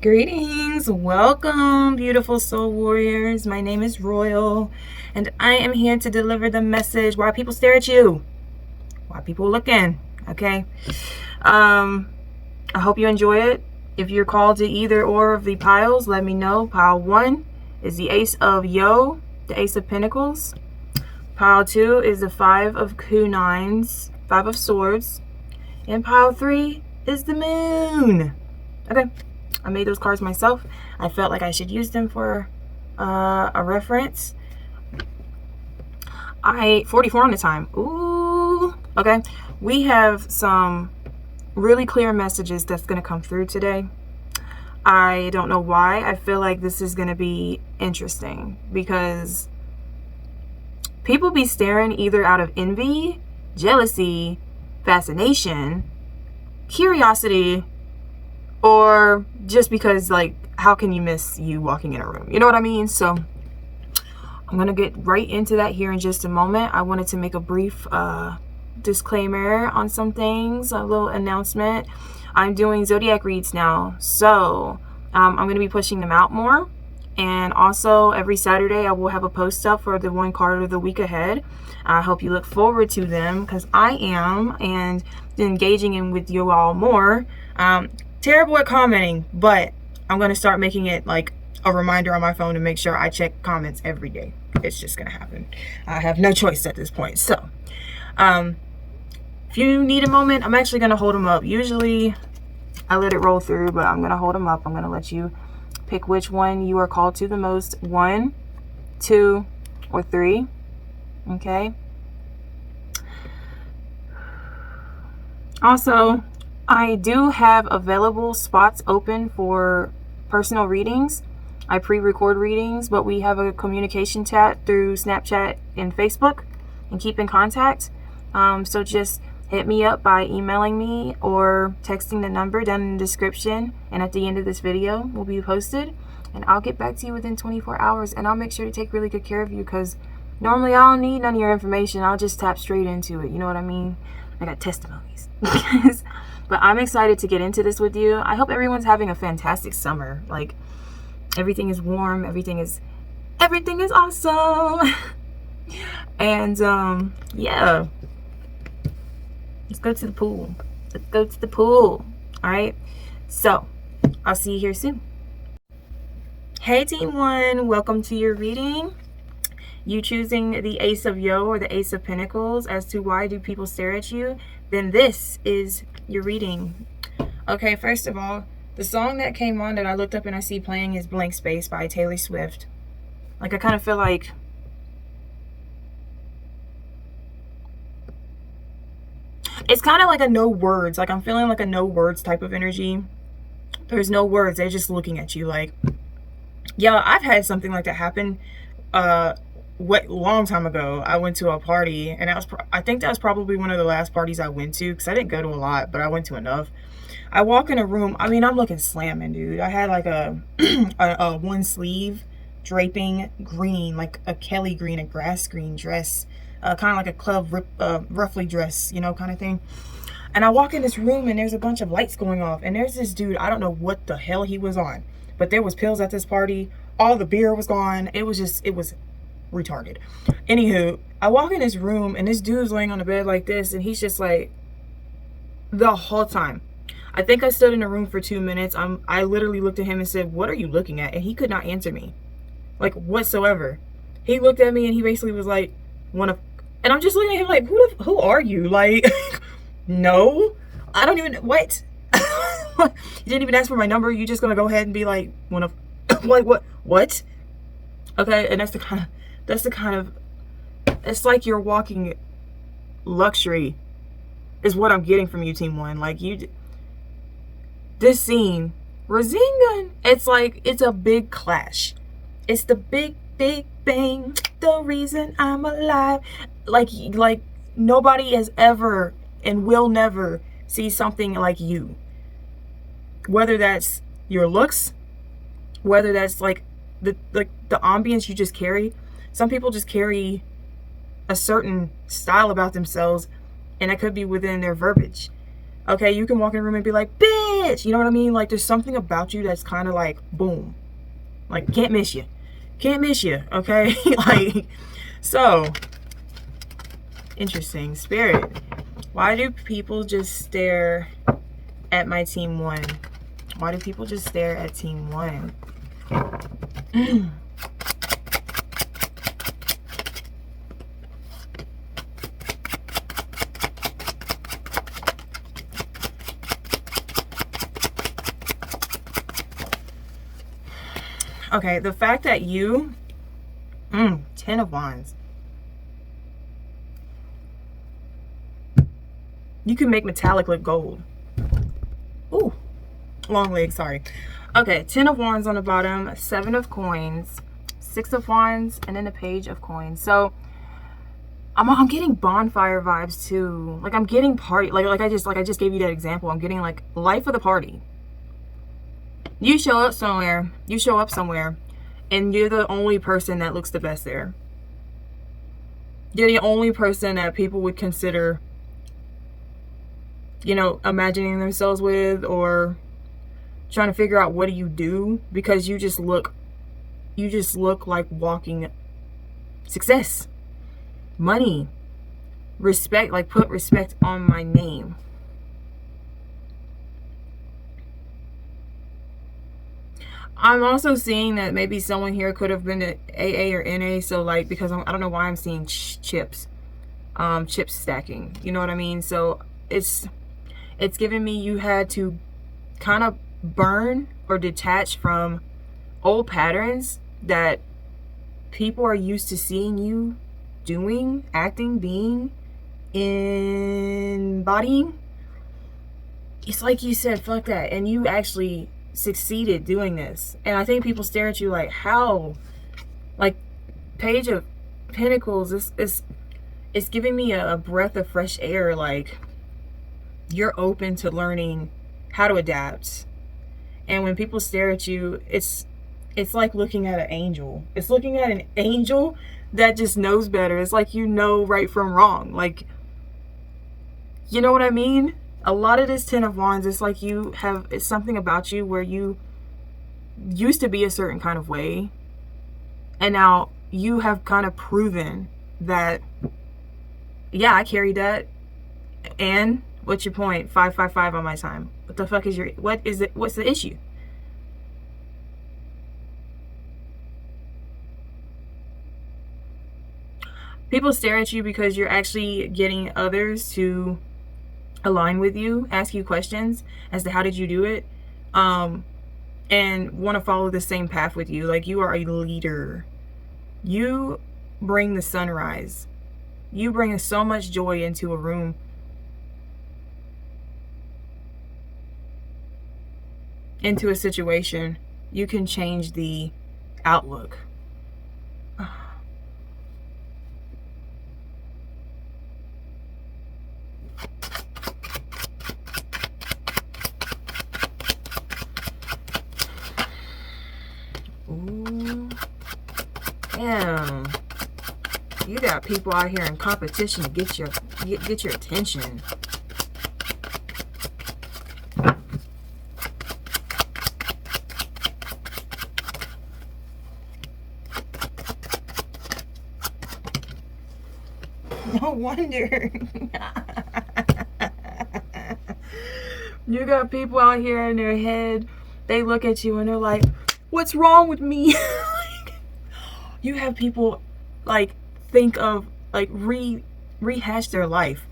Greetings, welcome beautiful soul warriors. My name is Royal and I am here to deliver the message why people stare at you, why people looking. Okay, I hope you enjoy it. If you're called to either or of the piles, let me know. Pile 1 is the Ace of Yo, the Ace of Pentacles. Pile 2 is the 5 of Kunines, 5 of Swords, and pile 3 is the Moon. Okay, I made those cards myself. I felt like I should use them for a reference. 44 on the time. Ooh. Okay, we have some really clear messages that's going to come through today. I don't know why. I feel like this is going to be interesting because people be staring either out of envy, jealousy, fascination, curiosity, or just because, like, how can you miss you walking in a room? You know what I mean? So I'm going to get right into that here in just a moment. I wanted to make a brief disclaimer on some things, a little announcement. I'm doing zodiac reads now, so I'm going to be pushing them out more. And also every Saturday I will have a post up for the one card of the week ahead. I hope you look forward to them because I am, and engaging in with you all more. Terrible at commenting, but I'm going to start making it like a reminder on my phone to make sure I check comments every day. It's just going to happen. I have no choice at this point. So if you need a moment, I'm actually going to hold them up. Usually I let it roll through, but I'm going to hold them up. I'm going to let you pick which one you are called to the most. 1, 2, or 3. Okay. Also, I do have available spots open for personal readings. I pre-record readings, but we have a communication chat through Snapchat and Facebook and keep in contact. So just hit me up by emailing me or texting the number down in the description, and at the end of this video will be posted, and I'll get back to you within 24 hours, and I'll make sure to take really good care of you because normally I don't need none of your information. I'll just tap straight into it. You know what I mean? I got testimonies. But I'm excited to get into this with you. I hope everyone's having a fantastic summer. Like, everything is warm, everything is awesome. And yeah, let's go to the pool. Let's go to the pool. All right, so I'll see you here soon. Hey team 1, welcome to your reading. You choosing the Ace of Yo or the Ace of Pentacles as to why do people stare at you, then this is your reading. Okay, first of all, the song that came on that I looked up and I see playing is Blank Space by Taylor Swift. Like, I kind of feel like it's kind of like a no words. Like, I'm feeling like a no words type of energy. There's no words. They're just looking at you like, yeah, I've had something like that happen. Long time ago, I went to a party, and I think that was probably one of the last parties I went to because I didn't go to a lot, but I went to enough. I walk in a room. I mean, I'm looking slamming, dude. I had like a one sleeve draping green, like a Kelly green, a grass green dress, kind of like a club roughly dress, you know, kind of thing. And I walk in this room and there's a bunch of lights going off, and there's this dude. I don't know what the hell he was on, but there was pills at this party. All the beer was gone. It was retarded. Anywho, I walk in this room and this dude's laying on the bed like this, and he's just like, the whole time. I think I stood in the room for 2 minutes. I literally looked at him and said, "What are you looking at?" And he could not answer me, like, whatsoever. He looked at me and he basically was like, and I'm just looking at him like, who are you? Like, no, I don't even, what? You didn't even ask for my number. You just gonna go ahead and be like, like, what? Okay, and that's the kind of, it's like you're walking luxury is what I'm getting from you, Team 1. Like, this scene, Razingan, it's like, it's a big clash. It's the big bang, the reason I'm alive. Like nobody has ever and will never see something like you. Whether that's your looks, whether that's like the ambience you just carry. Some people just carry a certain style about themselves, and that could be within their verbiage. Okay, you can walk in a room and be like, bitch, you know what I mean? Like, there's something about you that's kind of like, boom. Like, can't miss you. Can't miss you, okay? Like, so, interesting. Spirit, why do people just stare at my team 1? Why do people just stare at team 1? Okay, the fact that you, 10 of Wands. You can make metallic look gold. Ooh, long leg, sorry. Okay, 10 of Wands on the bottom, 7 of Coins, 6 of Wands, and then the Page of Coins. So I'm getting bonfire vibes too. Like, I'm getting party, like I just gave you that example. I'm getting like life of the party. You show up somewhere, and you're the only person that looks the best there. You're the only person that people would consider, you know, imagining themselves with, or trying to figure out what do you do, because you just look like walking success, money, respect, like put respect on my name. I'm also seeing that maybe someone here could have been to AA or NA. So like, because I don't know why I'm seeing chips stacking. You know what I mean? So it's giving me you had to kind of burn or detach from old patterns that people are used to seeing you doing, acting, being, embodying. It's like you said, fuck that. And you actually succeeded doing this. And I think people stare at you like, how? Like, Page of Pentacles, it's giving me a breath of fresh air. Like, you're open to learning how to adapt. And when people stare at you, it's like looking at an angel. It's looking at an angel that just knows better. It's like, you know right from wrong. Like, you know what I mean? A lot of this 10 of Wands, it's like it's something about you where you used to be a certain kind of way, and now you have kind of proven that, yeah, I carried that. And what's your point? 555 on my time. What the fuck is what is it? What's the issue? People stare at you because you're actually getting others to align with you, ask you questions as to how did you do it, and want to follow the same path with you. Like, you are a leader. You bring the sunrise. You bring so much joy into a room. Into a situation. You can change the outlook. Ooh. Damn. You got people out here in competition to get your attention. No wonder. You got people out here in their head, they look at you and they're like, what's wrong with me? You have people like think of, like, rehash their life.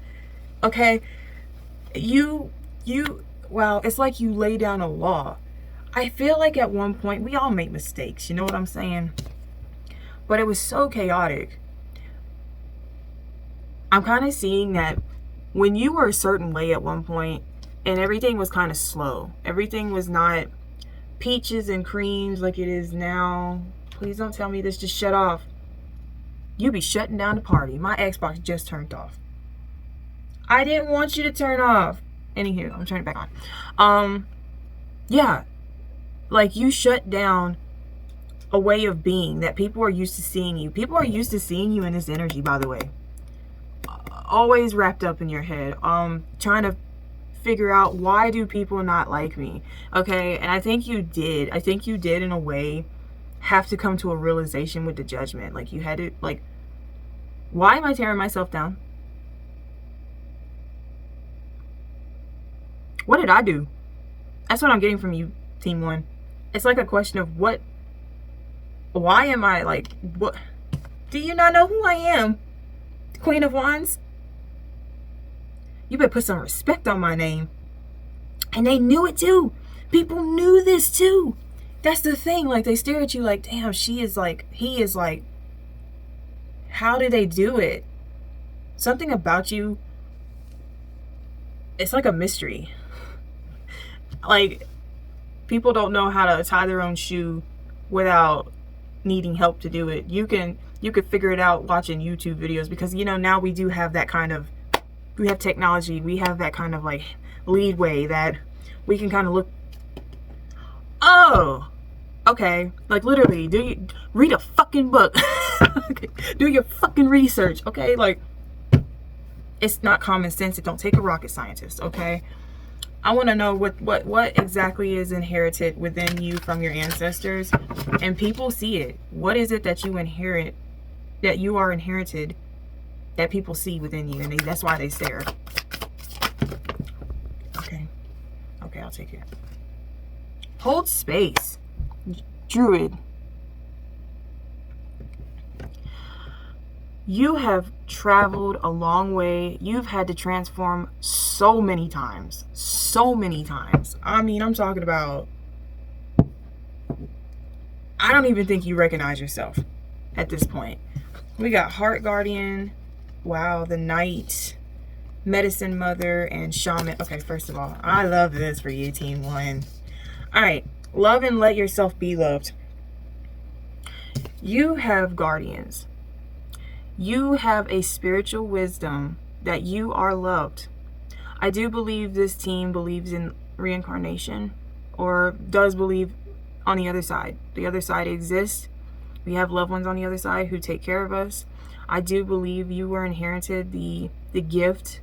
Okay, wow, it's like you lay down a law. I feel like at one point we all make mistakes, you know what I'm saying? But it was so chaotic. I'm kind of seeing that when you were a certain way at one point and everything was kind of slow, everything was not peaches and creams like it is now. Please don't tell me this just shut off. You be shutting down the party. My Xbox just turned off. I didn't want you to turn off. Anywho, I'm turning it back on. Yeah, like, you shut down a way of being that people are used to seeing you. People are used to seeing you in this energy, by the way. always wrapped up in your head, trying to figure out, why do people not like me? Okay, and I think you did in a way have to come to a realization with the judgment. Like, you had to, like, why am I tearing myself down? What did I do? That's what I'm getting from you, Team 1. It's like a question of why am I, like, what? Do you not know who I am? Queen of Wands? You better put some respect on my name. And they knew it too. People knew this too. That's the thing. Like, they stare at you like, damn, she is like, he is like, how did they do it? Something about you, it's like a mystery. Like, people don't know how to tie their own shoe without needing help to do it. You could figure it out watching YouTube videos, because, you know, now we do have that kind of, we have technology, we have that kind of like leadway that we can kind of look, oh, okay, like, literally, read a fucking book. Okay. Do your fucking research, okay? Like, it's not common sense. It don't take a rocket scientist, okay? I want to know what exactly is inherited within you from your ancestors, and people see it. What is it that you inherit, that you are inherited, that people see within you, and that's why they stare? Okay, I'll take it. Hold space, Druid. You have traveled a long way. You've had to transform so many times. So many times. I mean, I'm talking about, I don't even think you recognize yourself at this point. We got Heart Guardian. Wow, the Knight, Medicine Mother, and Shaman. Okay, first of all, I love this for you, Team 1. All right, love and let yourself be loved. You have guardians. You have a spiritual wisdom that you are loved. I do believe this team believes in reincarnation, or does believe on the other side. The other side exists. We have loved ones on the other side who take care of us. I do believe you were inherited the gift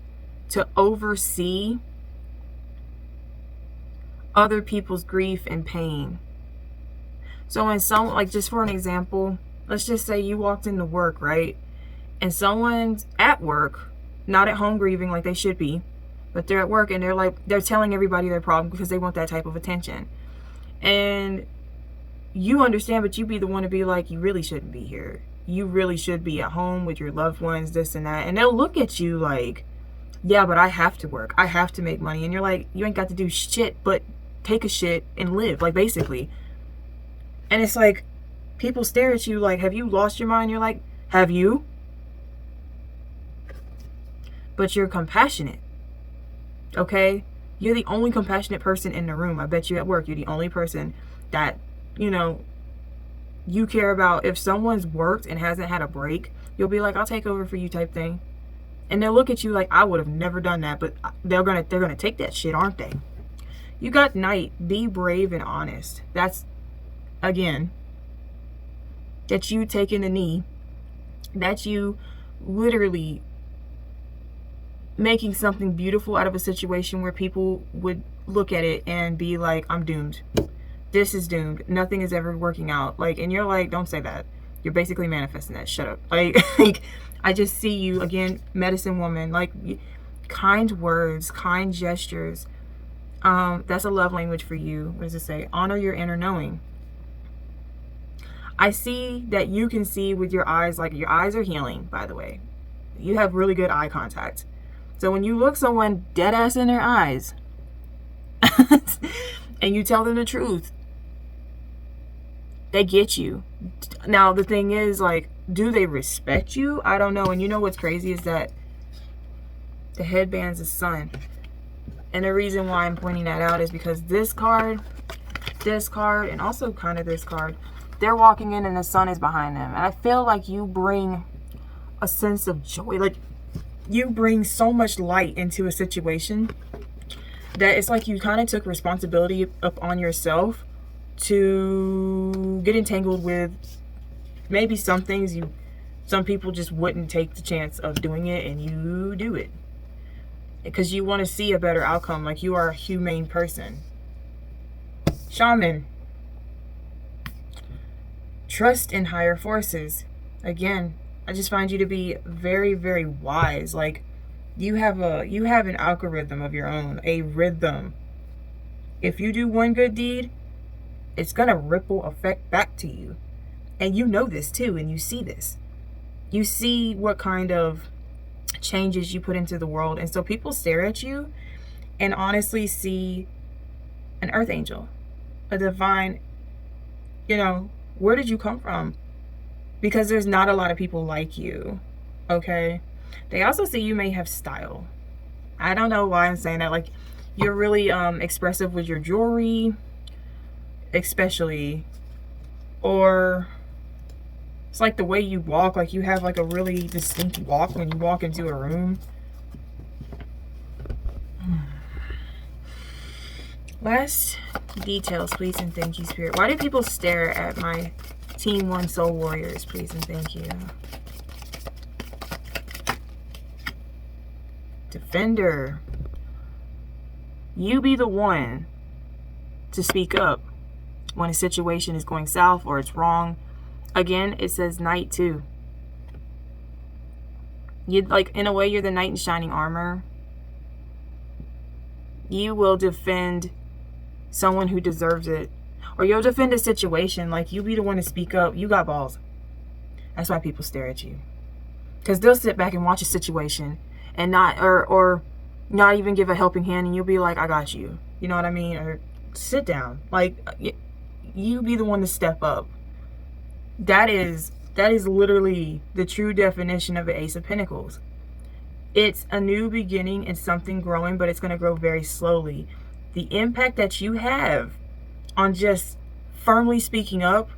to oversee other people's grief and pain. So when someone, like, just for an example, let's just say you walked into work, right? And someone's at work, not at home grieving like they should be, but they're at work and they're telling everybody their problem because they want that type of attention. And you understand, but you be the one to be like, you really shouldn't be here. You really should be at home with your loved ones, this and that. And they'll look at you like, yeah, but I have to work. I have to make money. And you're like, you ain't got to do shit but take a shit and live, like, basically. And it's like, people stare at you like, have you lost your mind? You're like, have you? But you're compassionate, okay? You're the only compassionate person in the room. I bet you at work, you're the only person that, you know, you care about. If someone's worked and hasn't had a break, you'll be like, I'll take over for you type thing. And they'll look at you like, I would have never done that, but they're gonna take that shit, aren't they? You got Knight. Be brave and honest. That's, again, that you taking the knee, that you literally making something beautiful out of a situation where people would look at it and be like, I'm doomed. This is doomed. Nothing is ever working out. Like, and you're like, don't say that. You're basically manifesting that. Shut up. Like, I just see you, again, medicine woman, like, kind words, kind gestures. That's a love language for you. What does it say? Honor your inner knowing. I see that you can see with your eyes, like, your eyes are healing, by the way. You have really good eye contact. So when you look someone dead ass in their eyes and you tell them the truth, they get you. Now, the thing is, like, do they respect you? I don't know. And you know what's crazy is that the headband's the sun. And the reason why I'm pointing that out is because this card, and also kind of this card, they're walking in and the sun is behind them. And I feel like you bring a sense of joy. Like, you bring so much light into a situation that it's like you kind of took responsibility up on yourself to get entangled with maybe some things you Some people just wouldn't take the chance of doing it, and you do it because you want to see a better outcome. Like, you are a humane person. Shaman. Trust in higher forces. Again, I just find you to be very, very wise. Like, you have an algorithm of your own, a rhythm. If you do one good deed, it's gonna ripple effect back to you. And you know this too, and you see this. You see what kind of changes you put into the world. And so people stare at you and honestly see an earth angel, a divine, where did you come from? Because there's not a lot of people like you, okay? They also see you may have style. I don't know why I'm saying that. Like, you're really expressive with your jewelry, especially. Or it's like the way you walk. Like, you have like a really distinct walk when you walk into a room. Last details, please and thank you, Spirit. Why do people stare at my Team 1 Soul Warriors, please and thank you? Defender. You be the one to speak up when a situation is going south or it's wrong. Again, it says knight too. You, like, in a way, you're the knight in shining armor. You will defend someone who deserves it. Or you'll defend a situation. Like, you be the one to speak up. You got balls. That's why people stare at you. Because they'll sit back and watch a situation and not, or not even give a helping hand, and you'll be like, I got you. You know what I mean? Or sit down. Like, you be the one to step up. That is literally the true definition of the Ace of Pentacles. It's a new beginning and something growing, but it's going to grow very slowly. The impact that you have on just firmly speaking up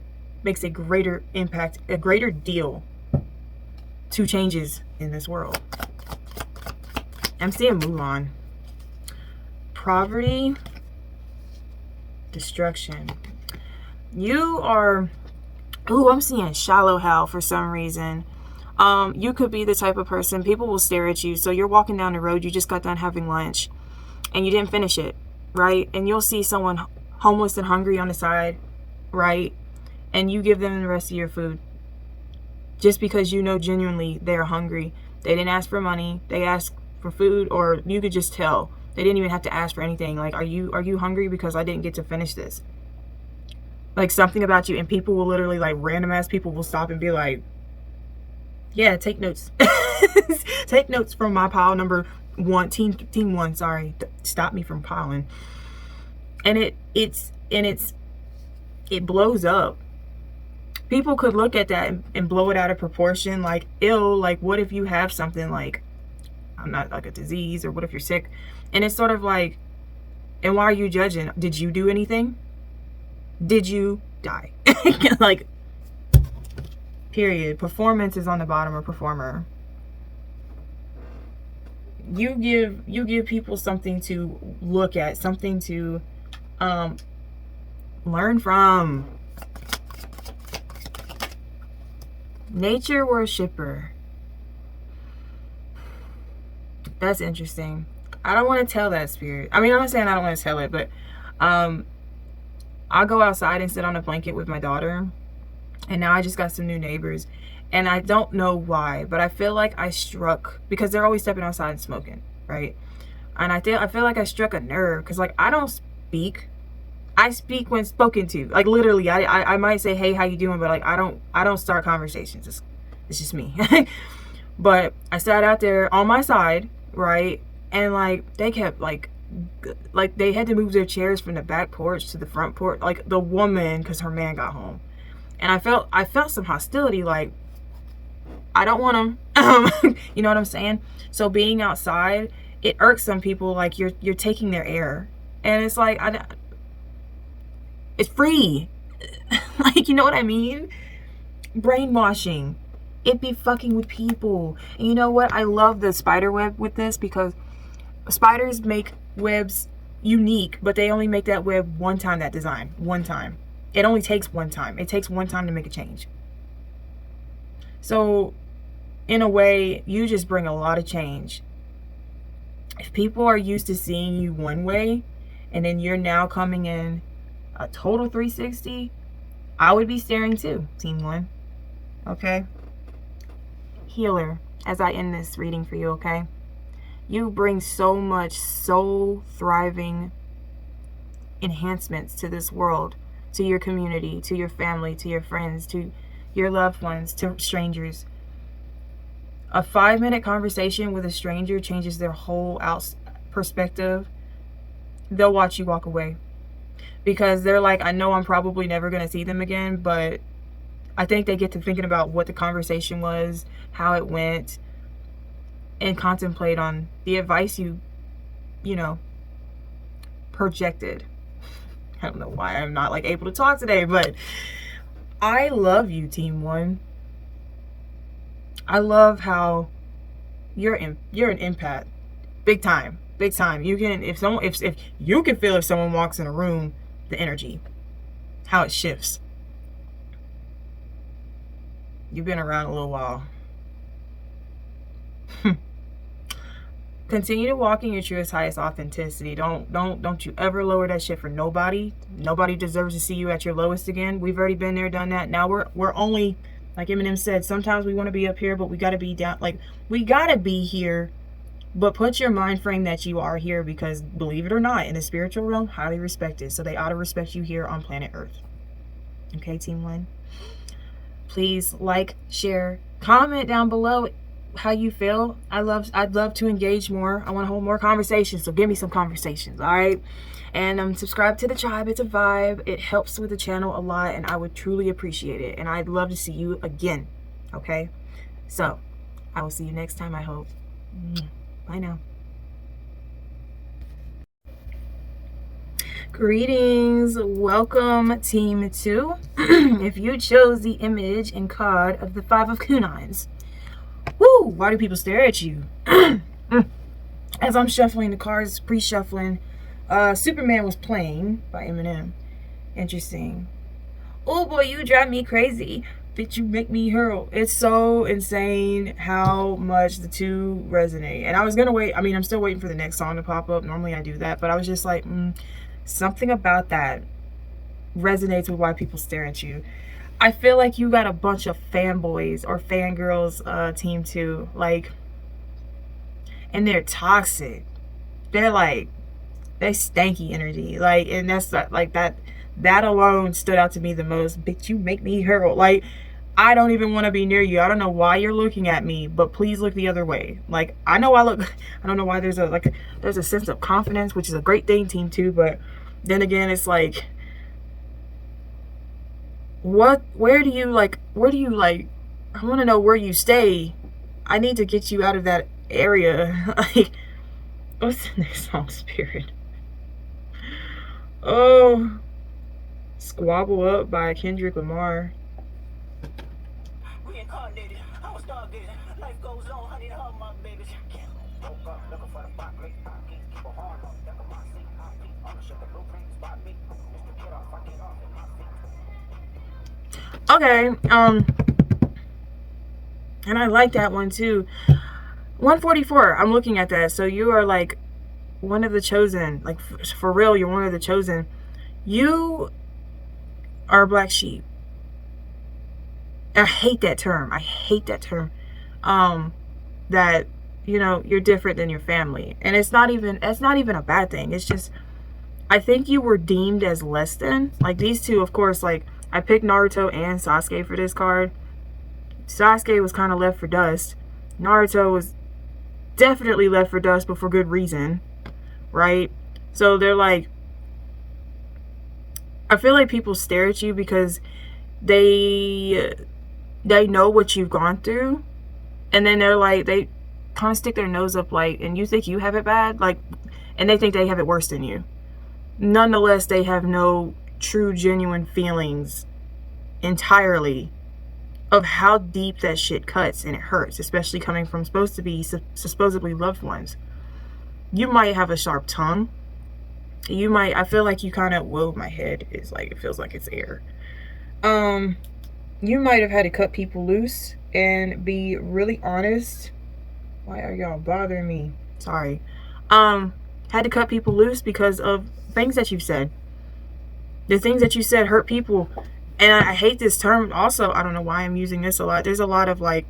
makes a greater impact, a greater deal to changes in this world. I'm seeing Mulan. Poverty, destruction. You are, I'm seeing shallow hell for some reason. You could be the type of person, people will stare at you. So you're walking down the road, you just got done having lunch and you didn't finish it, right? And you'll see someone homeless and hungry on the side, right? And you give them the rest of your food just because you know genuinely they're hungry. They didn't ask for money, they asked for food, or you could just tell. They didn't even have to ask for anything. Like, are you hungry because I didn't get to finish this? Like, something about you, and people will literally, like, random ass people will stop and be like, yeah, take notes. Take notes from my pile number 1, team 1, sorry. Stop me from piling. And it blows up. People could look at that and blow it out of proportion. Like, ill, like, what if you have something like, I'm not, like, a disease, or what if you're sick? And it's sort of like, and why are you judging? Did you do anything? Did you die? Like, period. Performance is on the bottom of performer. You give people something to look at, something to learn from. Nature worshipper. That's interesting. I don't want to tell that, Spirit. I mean, I'm not saying I don't want to tell it, but I'll go outside and sit on a blanket with my daughter. And now I just got some new neighbors. And I don't know why, but I feel like I struck, because they're always stepping outside and smoking, right? And I feel like I struck a nerve, because, like, I don't speak. I speak when spoken to. Like, literally, I might say, hey, how you doing? But, like, I don't start conversations. It's just me. But I sat out there on my side, right? And, like, they kept, like they had to move their chairs from the back porch to the front porch. Like, the woman, because her man got home. And I felt some hostility, like, I don't want them. You know what I'm saying? So being outside, it irks some people. Like, you're taking their air. And it's like, it's free. Like, you know what I mean? Brainwashing. It be fucking with people. And you know what? I love the spider web with this, because spiders make webs unique, but they only make that web one time, that design. One time. It only takes one time. It takes one time to make a change. So in a way, you just bring a lot of change. If people are used to seeing you one way, and then you're now coming in a total 360, I would be staring too, Team 1. Okay? Healer, as I end this reading for you, okay? You bring so much soul thriving enhancements to this world, to your community, to your family, to your friends, to your loved ones, to strangers. A 5-minute conversation with a stranger changes their whole perspective. They'll watch you walk away because they're like, I know I'm probably never going to see them again, but I think they get to thinking about what the conversation was, how it went, and contemplate on the advice you know, projected. I don't know why I'm not like able to talk today, but I love you, Team 1. I love how you're an empath, big time. You can, if you can feel if someone walks in a room, the energy, how it shifts. You've been around a little while. Continue to walk in your truest, highest authenticity. Don't you ever lower that shit for nobody. Nobody deserves to see you at your lowest again. We've already been there, done that. Now we're only, like Eminem said, sometimes we want to be up here, but we got to be down. Like, we got to be here, but put your mind frame that you are here, because believe it or not, in the spiritual realm, highly respected. So they ought to respect you here on planet Earth. Okay, Team 1. Please like, share, comment down below how you feel. I'd love to engage more. I want to hold more conversations, so give me some conversations, all right? And subscribe to the tribe. It's a vibe. It helps with the channel a lot, and I would truly appreciate it. And I'd love to see you again, okay? So I will see you next time, I hope. Bye now. Greetings. Welcome, Team 2. If you chose the image and card of the 5 of Kunines, woo, why do people stare at you? As I'm shuffling the cards, pre-shuffling, Superman was playing by Eminem. Interesting. Oh boy, you drive me crazy. Bitch, you make me hurl. It's so insane how much the two resonate. And I was gonna wait. I mean, I'm still waiting for the next song to pop up. Normally I do that, but I was just like, something about that resonates with why people stare at you. I feel like you got a bunch of fanboys or fangirls, Team 2, like, and they're toxic. They're like, they stanky energy, like, and that's like that alone stood out to me the most. Bitch, you make me hurl. Like, I don't even want to be near you. I don't know why you're looking at me, but please look the other way. Like, I know I don't know why there's a sense of confidence, which is a great thing, Team 2, but then again, it's like, where do you like, I want to know where you stay. I need to get you out of that area. Like, what's the next song, Spirit? Oh, Squabble Up by Kendrick Lamar. Reincarnated, I was started. Life goes on, honey, to all my babies. Woke up looking for the block, great keep a horn on, deck of my seat. I'm gonna shut the blueprint, spot me. Mr. Get off, I get off in my feet. Okay, and I like that one too. 144, I'm looking at that. So you are like one of the chosen, like for real, you're one of the chosen. You are a black sheep. I hate that term. I hate that term. That, you know, you're different than your family. And it's not even a bad thing. It's just, I think you were deemed as less than. Like, these two, of course, like, I picked Naruto and Sasuke for this card. Sasuke was kind of left for dust. Naruto was definitely left for dust, but for good reason, right? So they're like, I feel like people stare at you because they know what you've gone through, and then they're like, they kind of stick their nose up, like, and you think you have it bad, like, and they think they have it worse than you. Nonetheless, they have no true, genuine feelings entirely of how deep that shit cuts, and it hurts, especially coming from supposedly loved ones. You might have a sharp tongue. You might, I feel like you kind of, whoa, my head is like, it feels like it's air. You might have had to cut people loose and be really honest. Why are y'all bothering me? Sorry. Had to cut people loose because of things that you've said. The things that you said hurt people. And I hate this term also. I don't know why I'm using this a lot. There's a lot of like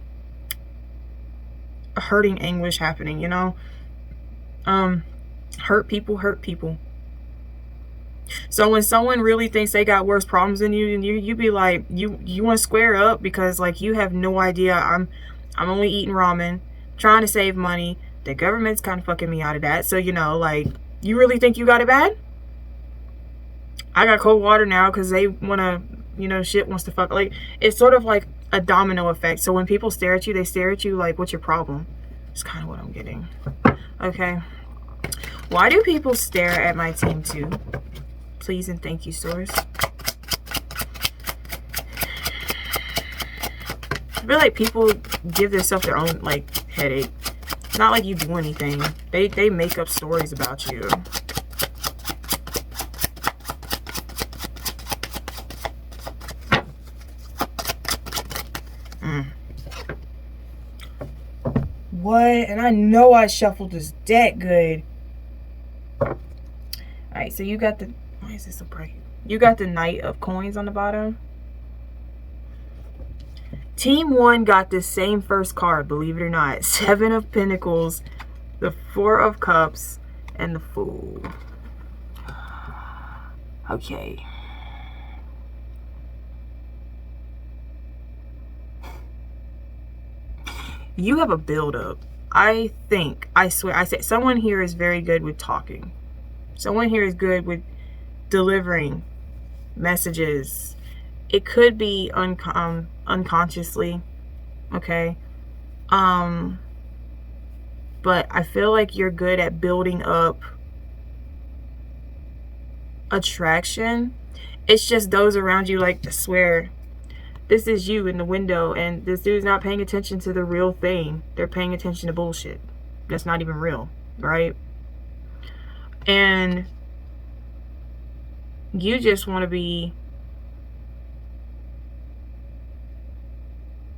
hurting anguish happening, you know? Hurt people hurt people. So when someone really thinks they got worse problems than you, and you be like, you want to square up because like you have no idea. I'm only eating ramen, trying to save money. The government's kind of fucking me out of that. So, you know, like, you really think you got it bad? I got cold water now because they want to, you know, shit wants to fuck. Like, it's sort of like a domino effect. So when people stare at you, they stare at you like, what's your problem? It's kind of what I'm getting. Okay. Why do people stare at my team too? Please and thank you, source. I feel like people give themselves their own, like, headache. It's not like you do anything. They make up stories about you. What? And I know I shuffled this deck good. Alright, so you got the... Why is this so bright? You got the Knight of Coins on the bottom. Team 1 got the same first card, believe it or not. 7 of Pentacles, the 4 of Cups, and the Fool. Okay. You have a build-up. I think, I swear, I said someone here is very good with talking. Someone here is good with delivering messages. It could be unconsciously, okay? But I feel like you're good at building up attraction. It's just those around you, like, I swear, this is you in the window, and this dude's not paying attention to the real thing. They're paying attention to bullshit that's not even real, right? And you just want to be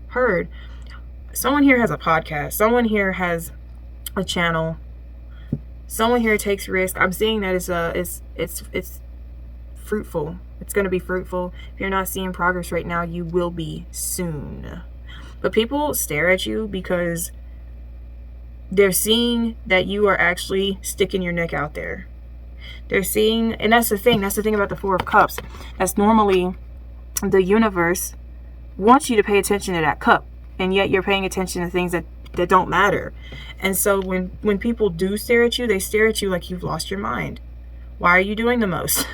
heard. Someone here has a podcast. Someone here has a channel. Someone here takes risk. I'm seeing that it's fruitful. It's going to be fruitful. If you're not seeing progress right now, you will be soon. But people stare at you because they're seeing that you are actually sticking your neck out there. They're seeing, and that's the thing about the 4 of Cups. That's normally the universe wants you to pay attention to that cup, and yet you're paying attention to things that don't matter. And so when people do stare at you, they stare at you like you've lost your mind. Why are you doing the most?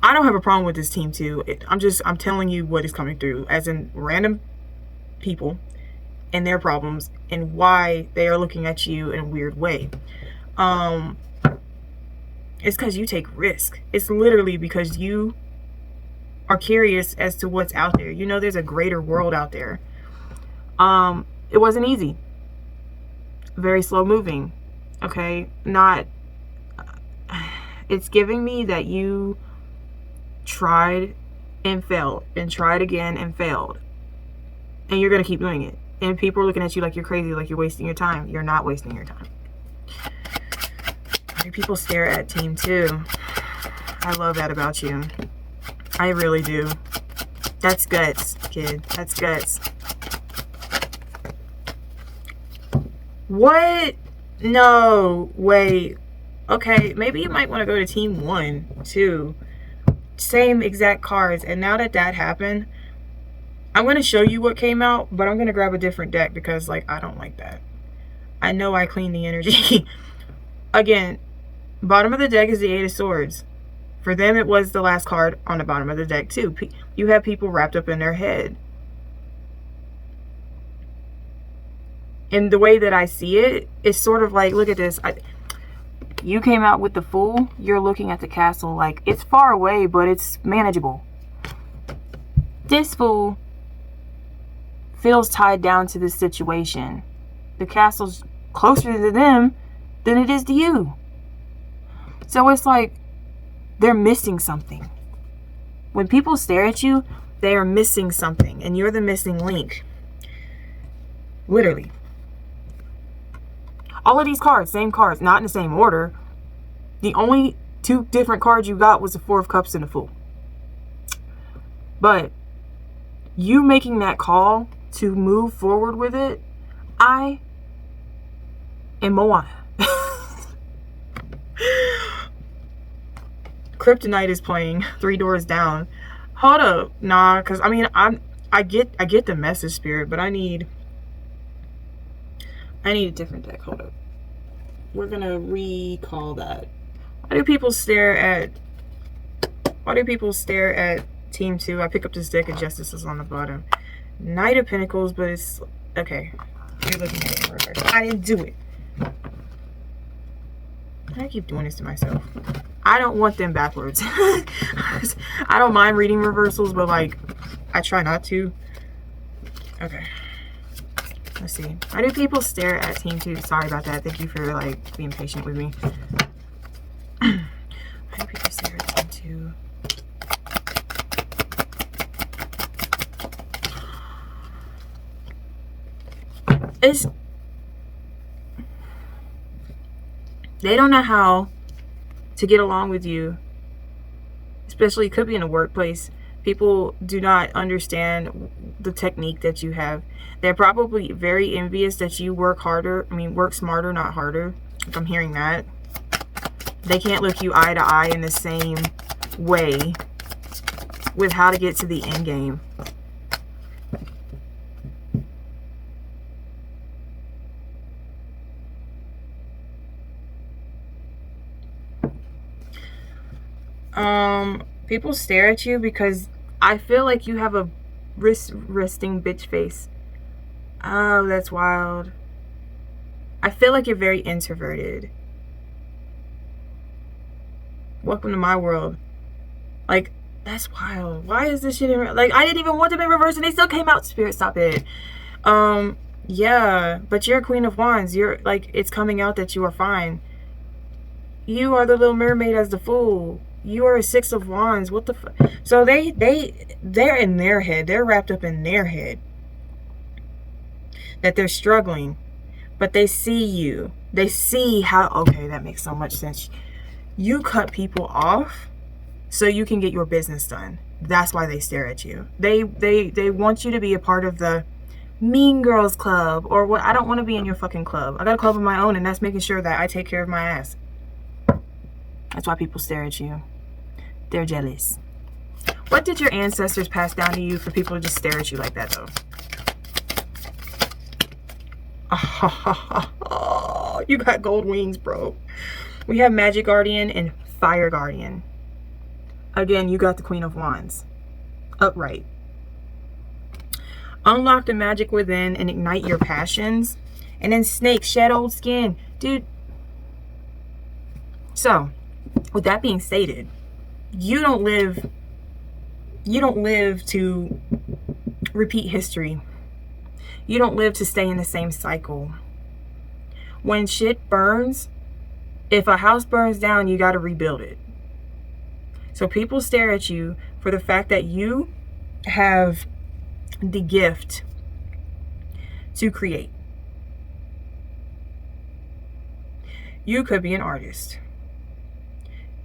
I don't have a problem with this team too. I'm telling you what is coming through, as in random people and their problems and why they are looking at you in a weird way. It's because you take risk. It's literally because you are curious as to what's out there. You know there's a greater world out there. It wasn't easy. Very slow moving. Okay? It's giving me that you tried and failed and tried again and failed. And you're going to keep doing it. And people are looking at you like you're crazy, like you're wasting your time. You're not wasting your time. People stare at team 2. I love that about you. I really do. That's guts, kid. That's guts. What? No, wait. Okay, maybe you might want to go to team 1, too. Same exact cards. And now that happened, I'm going to show you what came out, but I'm going to grab a different deck because, like, I don't like that. I know I clean the energy. Again, bottom of the deck is the 8 of Swords. For them, it was the last card on the bottom of the deck, too. You have people wrapped up in their head. And the way that I see it, it's sort of like, look at this. You came out with the Fool. You're looking at the castle like it's far away, but it's manageable. This Fool feels tied down to this situation. The castle's closer to them than it is to you. So it's like they're missing something. When people stare at you, They are missing something, and you're the missing link. Literally. All of these cards, same cards, not in the same order. The only two different cards you got was the Four of Cups and the Fool. But you making that call to move forward with it, I am Moana. Kryptonite is playing 3 Doors Down. Hold up. Nah, because I mean I get the message, Spirit, but I need a different deck. Hold up. We're gonna recall that. Why do people stare at Team 2? I pick up this deck of Justices on the bottom. Knight of Pentacles, but it's okay. You're looking at it in reverse. I didn't do it. I keep doing this to myself. I don't want them backwards. I don't mind reading reversals, but like I try not to. Okay. Let's see. Why do people stare at Team 2? Sorry about that. Thank you for like being patient with me. Why do people stare at Team 2? They don't know how to get along with you. Especially, it could be in a workplace. People do not understand the technique that you have. They're probably very envious that you work harder. I mean, work smarter, not harder. If I'm hearing that. They can't look you eye to eye in the same way with how to get to the end game. People stare at you because I feel like you have a resting bitch face. Oh, that's wild. I feel like you're very introverted. Welcome to my world. Like, that's wild. Why is this shit in, like, I didn't even want them in reverse and they still came out. Spirit, stop it. Yeah, but you're a Queen of Wands. You're like, it's coming out that you are fine. You are the Little Mermaid as the Fool. You are a Six of Wands. What the fuck? So they're in their head. They're wrapped up in their head that they're struggling, but they see you. They see how, okay, that makes so much sense. You cut people off so you can get your business done. That's why they stare at you. They want you to be a part of the Mean Girls Club, or what? I don't want to be in your fucking club. I got a club of my own, and that's making sure that I take care of my ass. That's why people stare at you. They're jealous. What did your ancestors pass down to you for people to just stare at you like that, though? Oh, you got gold wings, bro. We have Magic Guardian and Fire Guardian. Again, you got the Queen of Wands. Upright. Unlock the magic within and ignite your passions. And then Snake, shed old skin. Dude. So, with that being stated, you don't live to repeat history. You don't live to stay in the same cycle. When shit burns, if a house burns down, you got to rebuild it. So people stare at you for the fact that you have the gift to create. You could be an artist.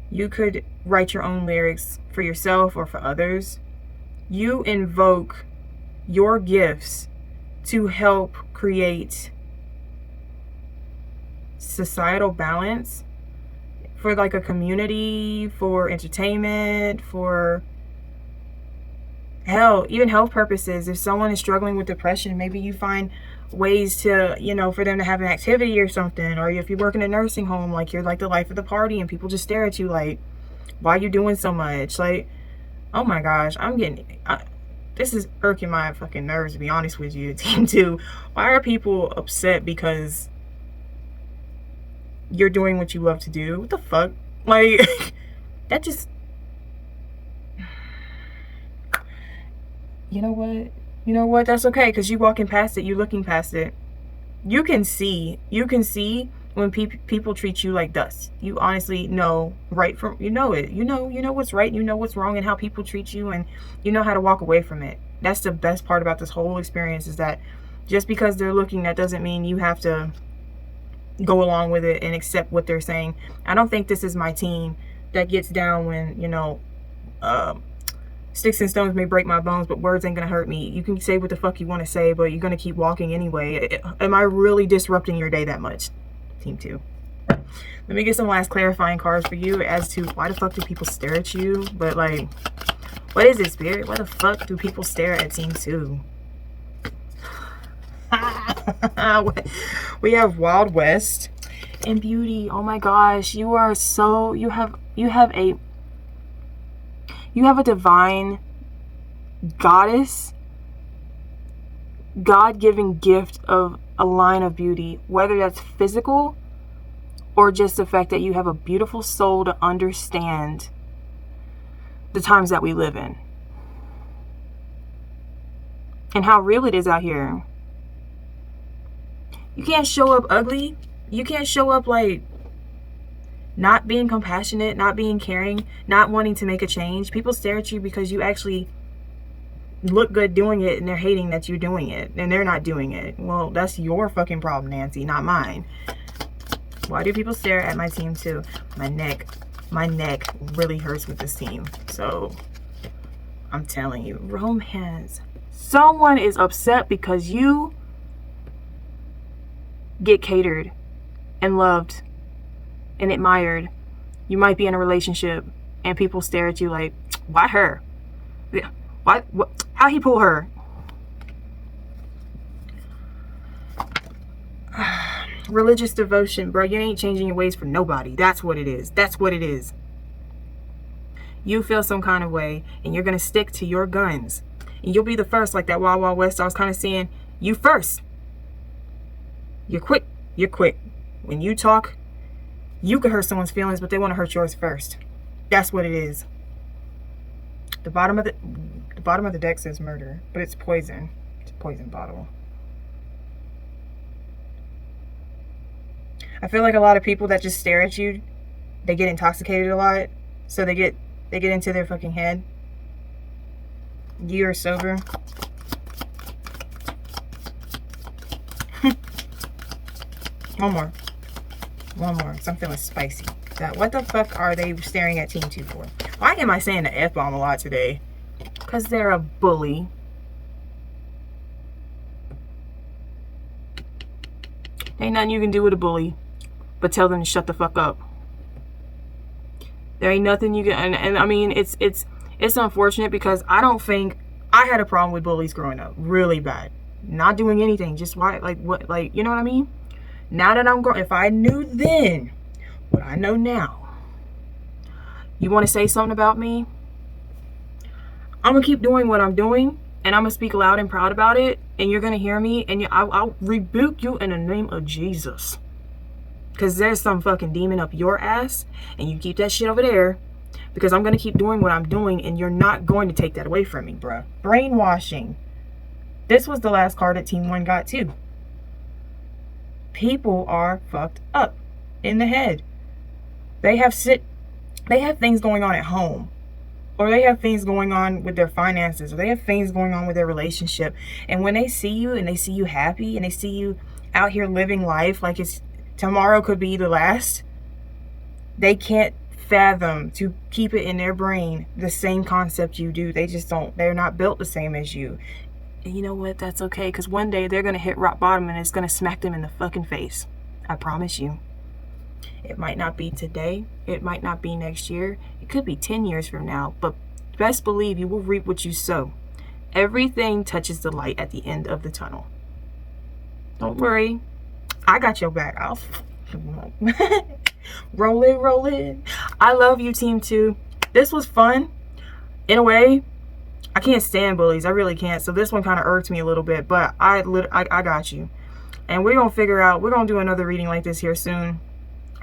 You could write your own lyrics for yourself or for others. You invoke your gifts to help create societal balance for like a community, for entertainment, for hell, even health purposes. If someone is struggling with depression, maybe you find ways to, you know, for them to have an activity or something. Or if you work in a nursing home, like you're like the life of the party and people just stare at you like, why are you doing so much? Like, oh my gosh, this is irking my fucking nerves, to be honest with you. Team 2, why are people upset because you're doing what you love to do? What the fuck? Like, that just, you know what, that's okay, because you walking past it, you looking past it. You can see when people treat you like dust. You honestly know right from, you know it. You know what's right, you know what's wrong, and how people treat you, and you know how to walk away from it. That's the best part about this whole experience, is that just because they're looking, that doesn't mean you have to go along with it and accept what they're saying. I don't think this is my team that gets down when, you know, sticks and stones may break my bones, but words ain't gonna hurt me. You can say what the fuck you want to say, but you're gonna keep walking anyway. Am I really disrupting your day that much? Team 2. Let me get some last clarifying cards for you as to why the fuck do people stare at you. But like, what is it, Spirit? Why the fuck do people stare at Team 2? We have Wild West and Beauty. Oh my gosh, you are so, you have a divine goddess, God-given gift of a line of beauty, whether that's physical or just the fact that you have a beautiful soul to understand the times that we live in and how real it is out here. You can't show up ugly. You can't show up like not being compassionate, not being caring, not wanting to make a change. People stare at you because you actually look good doing it, and they're hating that you're doing it and they're not doing it. Well, that's your fucking problem, Nancy, not mine. Why do people stare at my team too? My neck really hurts with this team. So I'm telling you, romance. Someone is upset because you get catered and loved and admired. You might be in a relationship and people stare at you like, why her? Why? What? How he pull her? Religious devotion, bro. You ain't changing your ways for nobody. That's what it is. That's what it is. You feel some kind of way and you're gonna stick to your guns, and you'll be the first, like that Wild Wild West I was kind of seeing. You first. You're quick. You're quick. When you talk, you can hurt someone's feelings, but they want to hurt yours first. That's what it is. The bottom of the deck says murder, but it's poison. It's a poison bottle. I feel like a lot of people that just stare at you, they get intoxicated a lot, so they get into their fucking head. You are sober. One more, because I'm feeling spicy. What the fuck are they staring at Team 2 for? Why am I saying the F-bomb a lot today? Because they're a bully. Ain't nothing you can do with a bully but tell them to shut the fuck up. There ain't nothing you can, and I mean, it's unfortunate because I don't think, I had a problem with bullies growing up really bad. Not doing anything, just why, like, what, like, you know what I mean? Now that I'm grown, if I knew then what I know now, you want to say something about me? I'm going to keep doing what I'm doing, and I'm going to speak loud and proud about it, and you're going to hear me, and I'll rebuke you in the name of Jesus. Because there's some fucking demon up your ass, and you keep that shit over there, because I'm going to keep doing what I'm doing, and you're not going to take that away from me, bruh. Brainwashing. This was the last card that Team 1 got too. People are fucked up in the head. They have things going on at home, or they have things going on with their finances, or they have things going on with their relationship. And when they see you and they see you happy and they see you out here living life like it's tomorrow could be the last, they can't fathom to keep it in their brain the same concept you do. They just don't. They're not built the same as you. And you know what? That's okay, because one day they're going to hit rock bottom and it's going to smack them in the fucking face. I promise you. It might not be today. It might not be next year. It could be 10 years from now. But best believe you will reap what you sow. Everything touches the light at the end of the tunnel. Don't worry. I got your back. I'll roll it, roll it. I love you, Team 2. This was fun. In a way, I can't stand bullies. I really can't. So this one kind of irked me a little bit, but I got you. And we're going to figure out, we're going to do another reading like this here soon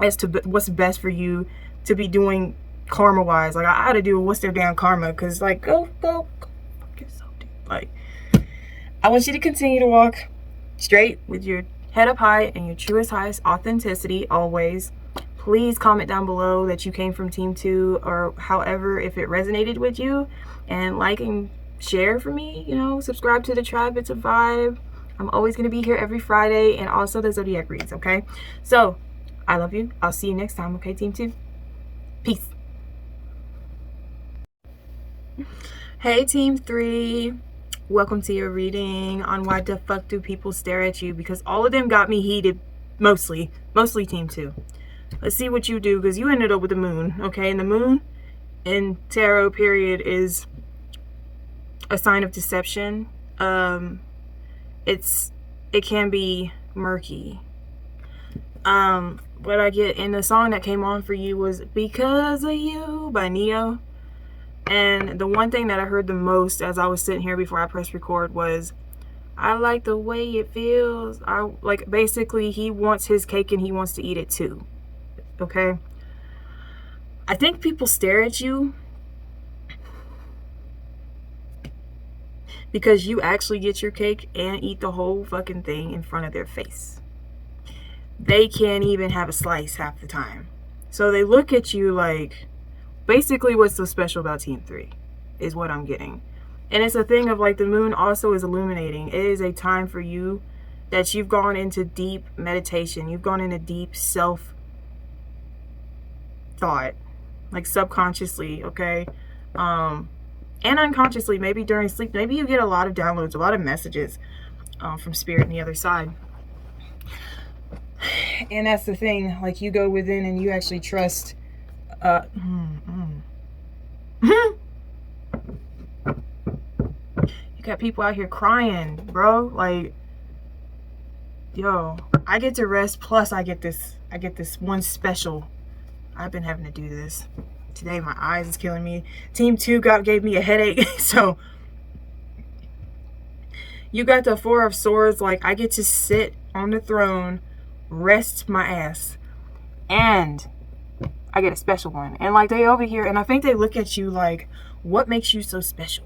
as to what's best for you to be doing karma-wise. Like, I ought to do what's their damn karma, because, like, go fuck yourself, dude. Like, I want you to continue to walk straight with your Head up high in your truest, highest authenticity always. Please comment down below that you came from Team 2 or however, if it resonated with you. And like and share for me, you know, subscribe to the tribe. It's a vibe. I'm always going to be here every Friday, and also the Zodiac reads, okay? So, I love you. I'll see you next time, okay, Team 2? Peace. Hey, Team 3. Welcome to your reading on why the fuck do people stare at you, because all of them got me heated, mostly Team 2. Let's see what you do, because you ended up with the moon, okay? And the moon in tarot period is a sign of deception. It can be murky. What I get in the song that came on for you was Because of You by Neo. And the one thing that I heard the most as I was sitting here before I pressed record was, I like the way it feels. Like, basically, he wants his cake and he wants to eat it too. Okay? I think people stare at you because you actually get your cake and eat the whole fucking thing in front of their face. They can't even have a slice half the time. So they look at you like, basically what's so special about Team 3 is what I'm getting. And it's a thing of like, the moon also is illuminating. It is a time for you that you've gone into deep meditation. You've gone into deep self thought, like subconsciously, okay? And unconsciously, maybe during sleep, maybe you get a lot of downloads, a lot of messages from spirit on the other side. And that's the thing, like, you go within and you actually trust. You got people out here crying, bro. Like, yo, I get to rest, plus I get this one special. I've been having to do this today. My eyes is killing me. Team 2 gave me a headache. So you got the 4 of Swords. Like, I get to sit on the throne, rest my ass, and I get a special one. And like, they over here, and I think they look at you like, what makes you so special?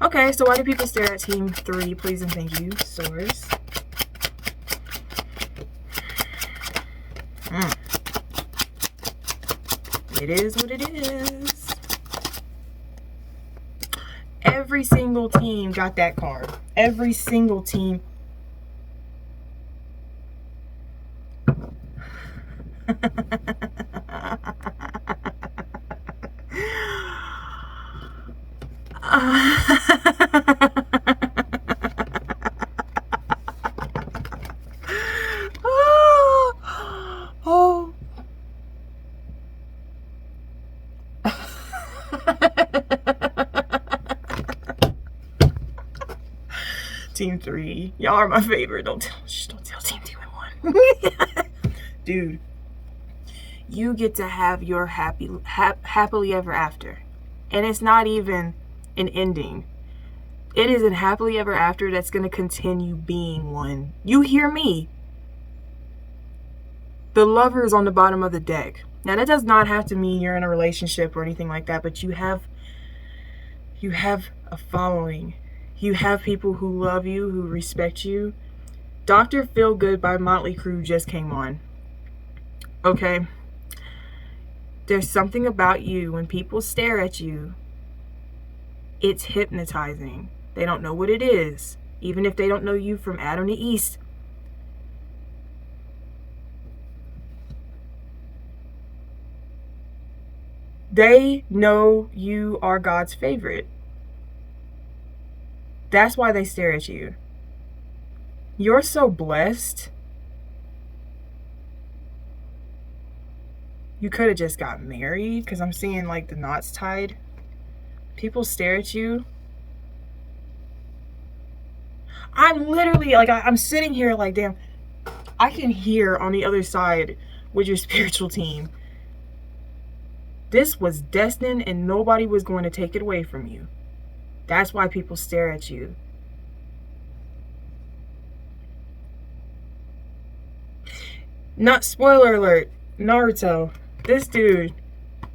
Okay, so why do people stare at Team 3? Please and thank you, Swords. It is what it is. Every single team got that card. Every single team. Oh. Team 3, y'all are my favorite. Don't tell Team 2 and 1. Dude, you get to have your happily ever after, and it's not even an ending. It is a happily ever after that's going to continue being one. You hear me? The lover is on the bottom of the deck. Now, that does not have to mean you're in a relationship or anything like that, but you have a following. You have people who love you, who respect you. Dr. Feelgood by Motley Crue just came on. Okay? There's something about you, when people stare at you, it's hypnotizing. They don't know what it is. Even if they don't know you from Adam to East. They know you are God's favorite. That's why they stare at you. You're so blessed. You could have just got married, because I'm seeing like the knots tied. People stare at you. I'm literally like, I'm sitting here like, damn, I can hear on the other side with your spiritual team. This was destined and nobody was going to take it away from you. That's why people stare at you. Not spoiler alert, Naruto, this dude,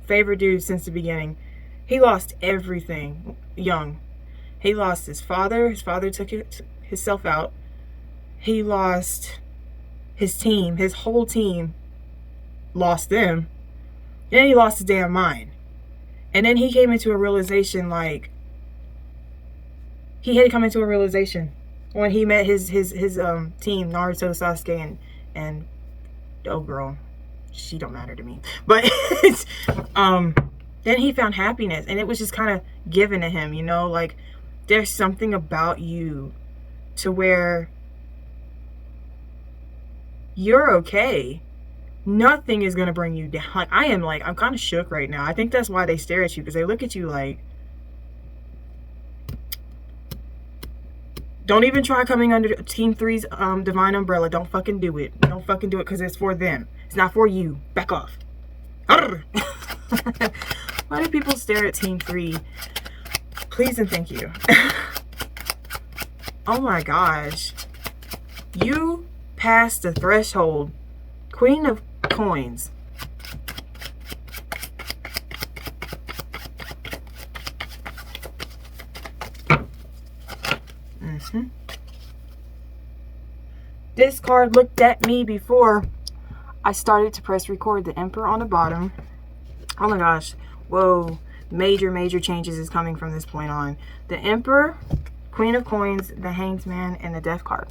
favorite dude since the beginning, he lost everything young. He lost his father. His father took himself out. he lost his team, his whole team lost them. Then he lost his damn mind. And then he came into a realization, like, he had to come into a realization when he met his team, Naruto, Sasuke, and oh girl, she don't matter to me. But then he found happiness, and it was just kind of given to him, you know, like, there's something about you to where you're okay. Nothing is going to bring you down. Like, I'm kind of shook right now. I think that's why they stare at you, because they look at you like, don't even try coming under Team 3's divine umbrella. Don't fucking do it. Don't fucking do it, because it's for them. It's not for you. Back off. Why do people stare at Team 3? Please and thank you. Oh my gosh. You passed the threshold. Queen of Coins. This card looked at me before I started to press record. The Emperor on the bottom. Oh my gosh. Whoa. Major changes is coming from this point on. The Emperor, Queen of Coins, the Hanged Man, and the Death card.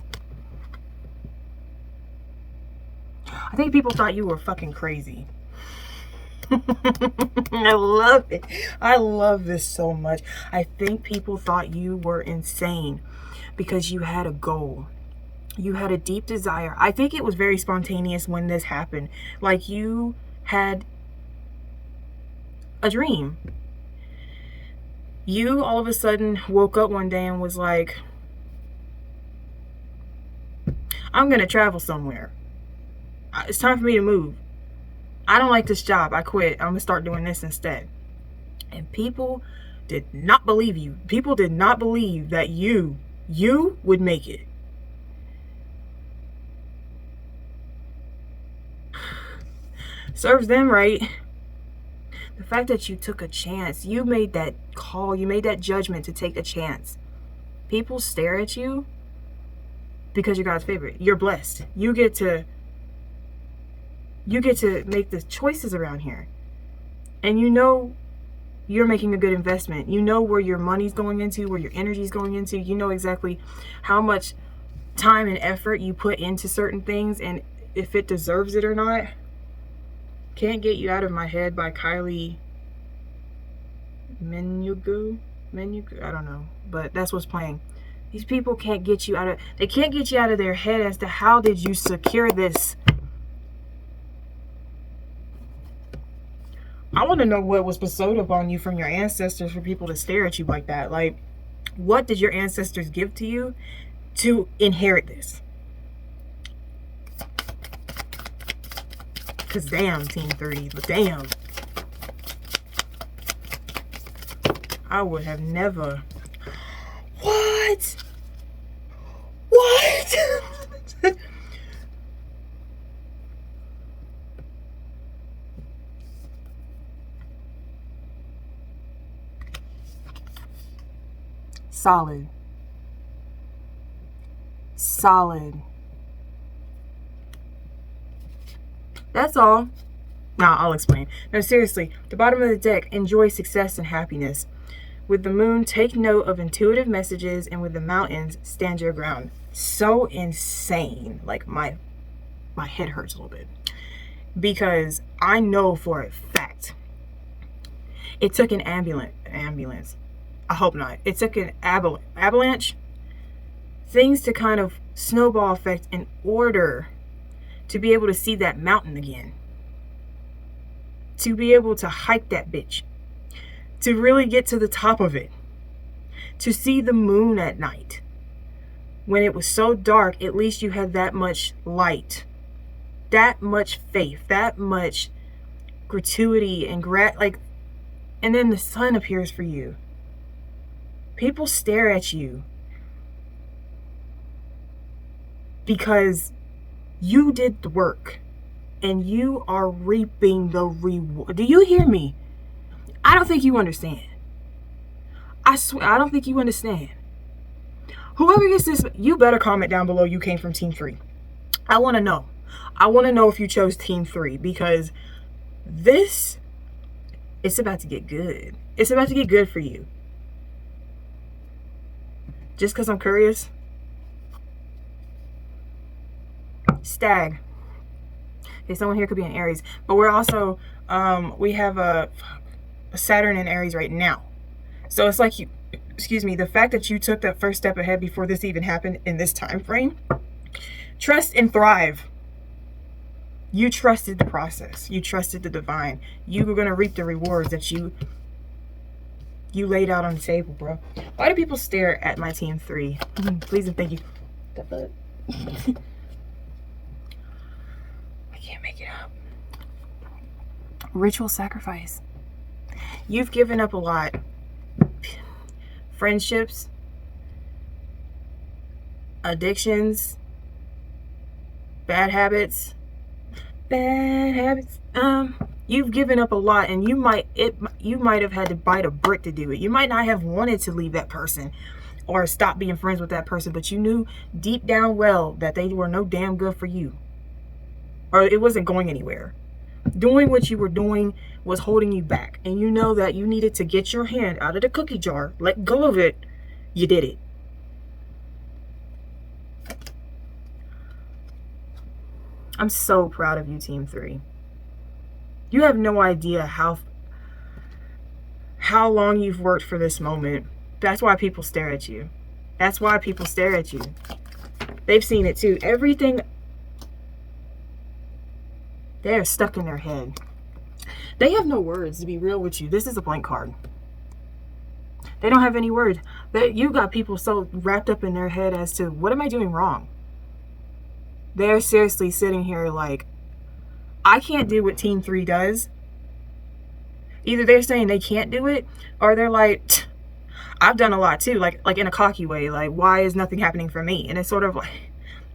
I think people thought you were fucking crazy. I love it. I love this so much. I think people thought you were insane because you had a goal. You had a deep desire. I think it was very spontaneous when this happened. Like, you had a dream. You all of a sudden woke up one day and was like, I'm going to travel somewhere. It's time for me to move. I don't like this job. I quit. I'm going to start doing this instead. And people did not believe you. People did not believe that you would make it. Serves them right. The fact that you took a chance, you made that call, you made that judgment to take a chance. People stare at you because you're God's favorite. You're blessed. You get to make the choices around here. And you know you're making a good investment. You know where your money's going into, where your energy's going into. You know exactly how much time and effort you put into certain things and if it deserves it or not. Can't Get You Out of My Head by Kylie Minogue. I don't know, but that's what's playing. These people can't get you out of, they can't get you out of their head as to how did you secure this. I want to know what was bestowed upon you from your ancestors for people to stare at you like that. Like, what did your ancestors give to you to inherit this? Because damn, Team 30, damn. I would have never. What? What? Solid. Solid. That's all. Nah, I'll explain. No, seriously. The bottom of the deck, enjoy success and happiness. With the moon, take note of intuitive messages, and with the mountains, stand your ground. So insane. Like, my head hurts a little bit. Because I know for a fact it took an ambulance. I hope not. It took an avalanche. Things to kind of snowball effect in order to be able to see that mountain again. To be able to hike that bitch. To really get to the top of it. To see the moon at night. When it was so dark, at least you had that much light. That much faith. That much gratuity and and then the sun appears for you. People stare at you because you did the work and you are reaping the reward. Do you hear me? I don't think you understand. I swear, I don't think you understand. Whoever gets this, you better comment down below you came from Team 3. I want to know. I want to know if you chose Team 3, because this, it's about to get good. It's about to get good for you. Just because I'm curious. Stag. Okay, someone here could be an Aries. But we're also, we have a Saturn in Aries right now. So it's like you, excuse me, the fact that you took that first step ahead before this even happened in this time frame. Trust and thrive. You trusted the process. You trusted the divine. You were going to reap the rewards that you laid out on the table, bro. Why do people stare at my Team 3? Please and thank you. I can't make it up. Ritual sacrifice. You've given up a lot. Friendships, addictions, bad habits. You've given up a lot, and you might have had to bite a brick to do it. You might not have wanted to leave that person or stop being friends with that person, but you knew deep down well that they were no damn good for you, or it wasn't going anywhere. Doing what you were doing was holding you back, and you know that you needed to get your hand out of the cookie jar, let go of it. You did it. I'm so proud of you, Team 3. You have no idea how long you've worked for this moment. That's why people stare at you. That's why people stare at you. They've seen it too. Everything, they're stuck in their head. They have no words, to be real with you. This is a blank card. They don't have any words. You got people so wrapped up in their head as to, what am I doing wrong? They're seriously sitting here like, I can't do what Team 3 does. Either they're saying they can't do it, or they're like, I've done a lot too, like in a cocky way, like, why is nothing happening for me? And it's sort of like,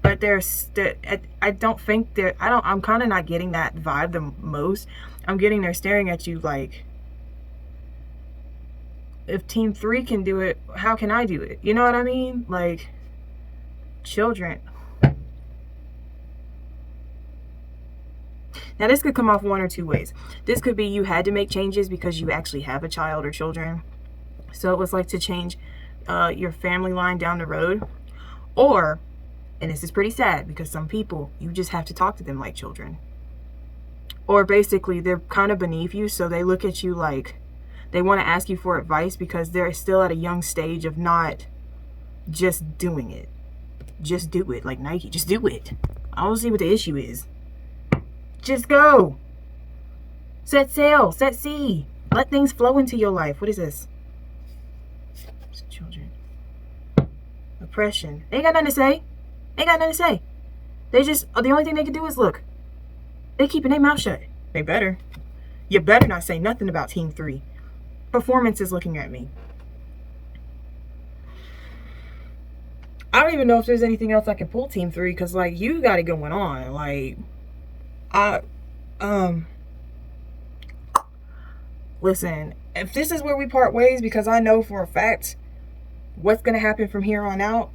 but I don't think I'm kind of not getting that vibe the most. I'm getting they're staring at you like, if Team 3 can do it, how can I do it? You know what I mean? Like, children. Now, this could come off one or two ways. This could be you had to make changes because you actually have a child or children. So it was like to change your family line down the road. Or, and this is pretty sad because some people, you just have to talk to them like children. Or basically, they're kind of beneath you, so they look at you like they want to ask you for advice because they're still at a young stage of not just doing it. Just do it, like Nike. Just do it. I don't see what the issue is. Just go. Set sail. Set sea. Let things flow into your life. What is this? Children. Oppression. They ain't got nothing to say. Ain't got nothing to say. They just, the only thing they can do is look. They keeping their mouth shut. They better. You better not say nothing about Team 3. Performance is looking at me. I don't even know if there's anything else I can pull Team 3, because like you got it going on. Like, listen, if this is where we part ways, because I know for a fact what's going to happen from here on out,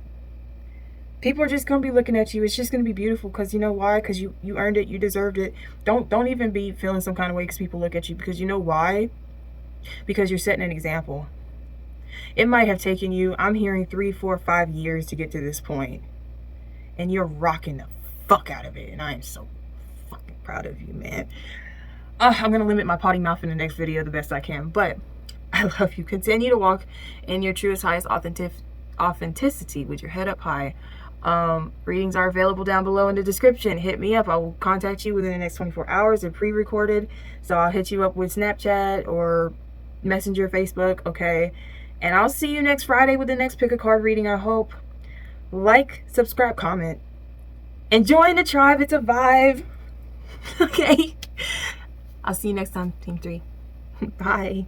people are just going to be looking at you. It's just going to be beautiful, because you know why? Because you earned it. You deserved it. Don't even be feeling some kind of way because people look at you, because you know why? Because you're setting an example. It might have taken you, I'm hearing 3, 4, 5 years to get to this point, and you're rocking the fuck out of it, and I am so fucking proud of you, man. I'm gonna limit my potty mouth in the next video the best I can, but I love you. Continue to walk in your truest, highest authenticity with your head up high. Readings are available down below in the description. Hit me up. I will contact you within the next 24 hours. They're pre-recorded, so I'll hit you up with Snapchat or Messenger, Facebook, okay? And I'll see you next Friday with the next pick a card reading, I hope. Like, subscribe, comment, and join the tribe. It's a vibe. Okay? I'll see you next time, Team 3. Bye.